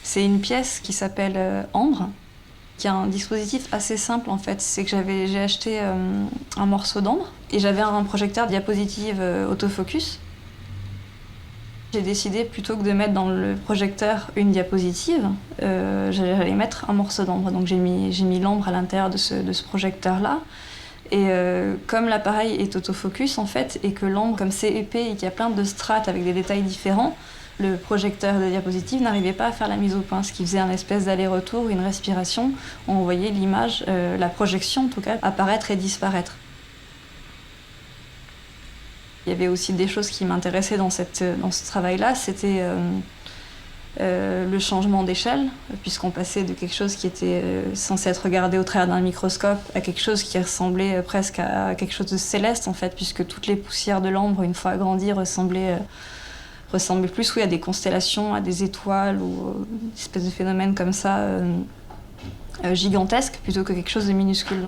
C'est une pièce qui s'appelle Ambre, qui a un dispositif assez simple en fait. C'est que j'ai acheté un morceau d'ambre et j'avais un projecteur diapositive autofocus. J'ai décidé, plutôt que de mettre dans le projecteur une diapositive, j'allais mettre un morceau d'ambre. Donc j'ai mis l'ambre à l'intérieur de ce projecteur-là. Et comme l'appareil est autofocus en fait, et que l'ambre, comme c'est épais et qu'il y a plein de strates avec des détails différents, le projecteur de diapositive n'arrivait pas à faire la mise au point, ce qui faisait un espèce d'aller-retour, une respiration. On voyait l'image, la projection en tout cas, apparaître et disparaître. Il y avait aussi des choses qui m'intéressaient dans ce travail-là, c'était le changement d'échelle, puisqu'on passait de quelque chose qui était censé être regardé au travers d'un microscope à quelque chose qui ressemblait presque à quelque chose de céleste en fait, puisque toutes les poussières de l'ambre, une fois agrandies, ressemblaient plus à des constellations, à des étoiles ou une espèce de phénomène comme ça gigantesque plutôt que quelque chose de minuscule.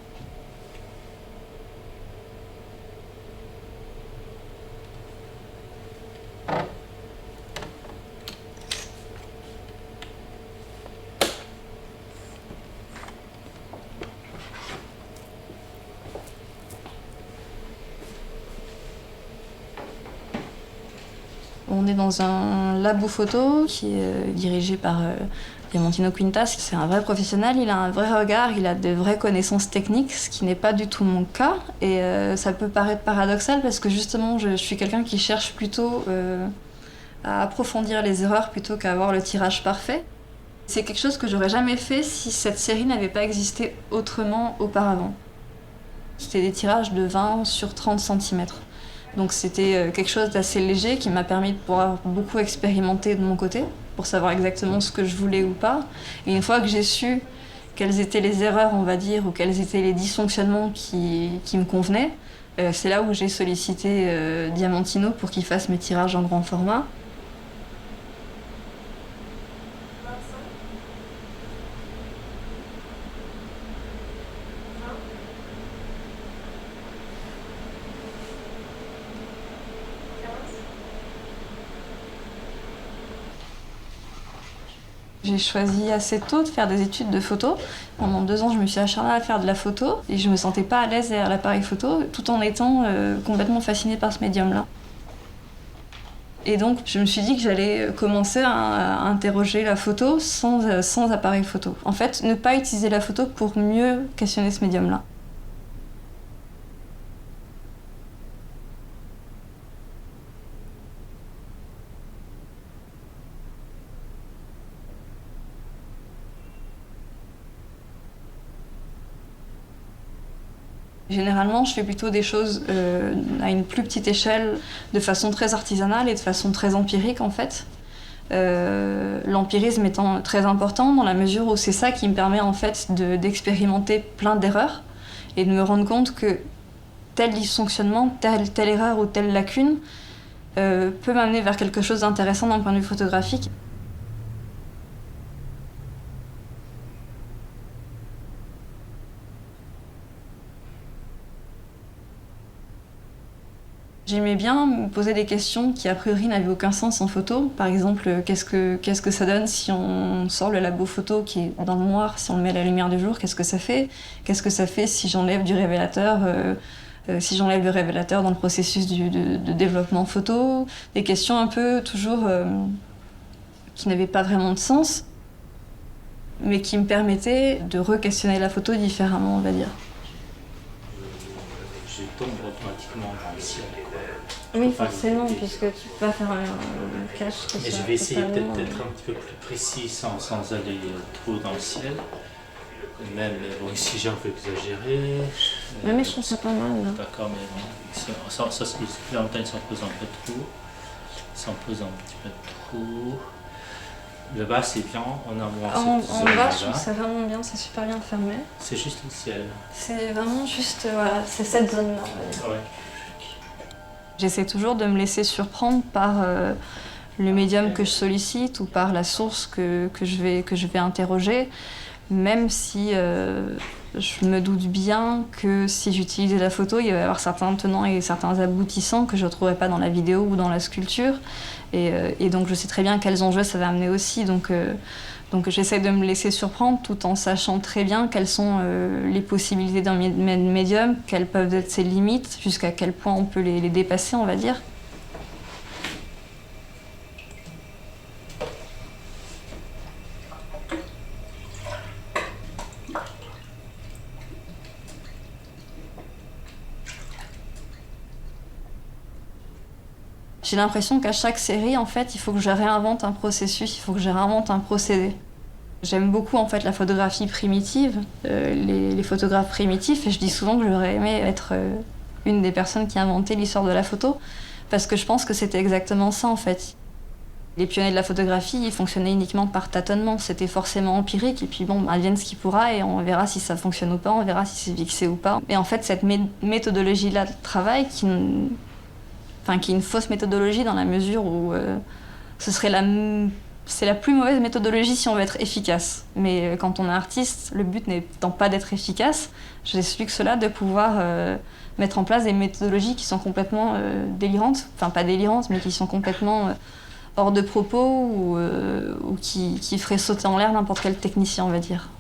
On est dans un labo photo qui est dirigé par Diamantino Quintas. C'est un vrai professionnel, il a un vrai regard, il a de vraies connaissances techniques, ce qui n'est pas du tout mon cas. Et ça peut paraître paradoxal parce que justement, je suis quelqu'un qui cherche plutôt à approfondir les erreurs plutôt qu'à avoir le tirage parfait. C'est quelque chose que j'aurais jamais fait si cette série n'avait pas existé autrement auparavant. C'était des tirages de 20 sur 30 cm. Donc c'était quelque chose d'assez léger qui m'a permis de pouvoir beaucoup expérimenter de mon côté pour savoir exactement ce que je voulais ou pas. Et une fois que j'ai su quelles étaient les erreurs, on va dire, ou quels étaient les dysfonctionnements qui me convenaient, c'est là où j'ai sollicité Diamantino pour qu'il fasse mes tirages en grand format. J'ai choisi assez tôt de faire des études de photo. Pendant 2 ans, je me suis acharnée à faire de la photo et je me sentais pas à l'aise derrière l'appareil photo, tout en étant complètement fascinée par ce médium-là. Et donc, je me suis dit que j'allais commencer à interroger la photo sans appareil photo. En fait, ne pas utiliser la photo pour mieux questionner ce médium-là. Généralement, je fais plutôt des choses à une plus petite échelle, de façon très artisanale et de façon très empirique en fait. L'empirisme étant très important dans la mesure où c'est ça qui me permet en fait d'expérimenter plein d'erreurs et de me rendre compte que tel dysfonctionnement, telle erreur ou telle lacune peut m'amener vers quelque chose d'intéressant d'un point de vue photographique. J'aimais bien me poser des questions qui a priori n'avaient aucun sens en photo. Par exemple, qu'est-ce que ça donne si on sort le labo photo qui est dans le noir, si on le met à la lumière du jour, qu'est-ce que ça fait? Qu'est-ce que ça fait si j'enlève du révélateur si j'enlève le révélateur dans le processus de développement photo? Des questions un peu toujours qui n'avaient pas vraiment de sens, mais qui me permettaient de re-questionner la photo différemment, on va dire. Je tombe automatiquement dans le ciel. Oui, forcément, puisque tu peux pas faire un cache. Mais je vais essayer peut-être d'être un petit peu plus précis sans aller trop dans le ciel. Même, bon, ici j'ai un peu exagéré. Mais je trouve ça pas mal. D'accord, mais bon, ça la montagne s'en pose un peu trop. Ça en pose un petit peu trop. Le bas c'est bien, on a moins en bas, je trouve ça vraiment bien, c'est super bien fermé. C'est juste le ciel. C'est vraiment juste, voilà, c'est cette zone-là. Ouais. J'essaie toujours de me laisser surprendre par le médium que je sollicite ou par la source que je vais interroger, même si je me doute bien que si j'utilisais la photo, il va y avoir certains tenants et certains aboutissants que je ne retrouverai pas dans la vidéo ou dans la sculpture. Et donc je sais très bien quels enjeux ça va amener aussi. Donc Donc j'essaie de me laisser surprendre tout en sachant très bien quelles sont les possibilités d'un médium, quelles peuvent être ses limites, jusqu'à quel point on peut les dépasser, on va dire. J'ai l'impression qu'à chaque série, en fait, il faut que je réinvente un processus, il faut que je réinvente un procédé. J'aime beaucoup en fait la photographie primitive, les photographes primitifs, et je dis souvent que j'aurais aimé être une des personnes qui a inventé l'histoire de la photo, parce que je pense que c'était exactement ça en fait. Les pionniers de la photographie, ils fonctionnaient uniquement par tâtonnement, c'était forcément empirique, et puis bon, advienne ce qui pourra, et on verra si ça fonctionne ou pas, on verra si c'est fixé ou pas. Et en fait, cette méthodologie-là de travail, qui est une fausse méthodologie dans la mesure où c'est la plus mauvaise méthodologie si on veut être efficace. Mais quand on est artiste, le but n'étant pas d'être efficace, j'ai su que cela de pouvoir mettre en place des méthodologies qui sont complètement délirantes, enfin pas délirantes, mais qui sont complètement hors de propos ou qui feraient sauter en l'air n'importe quel technicien, on va dire.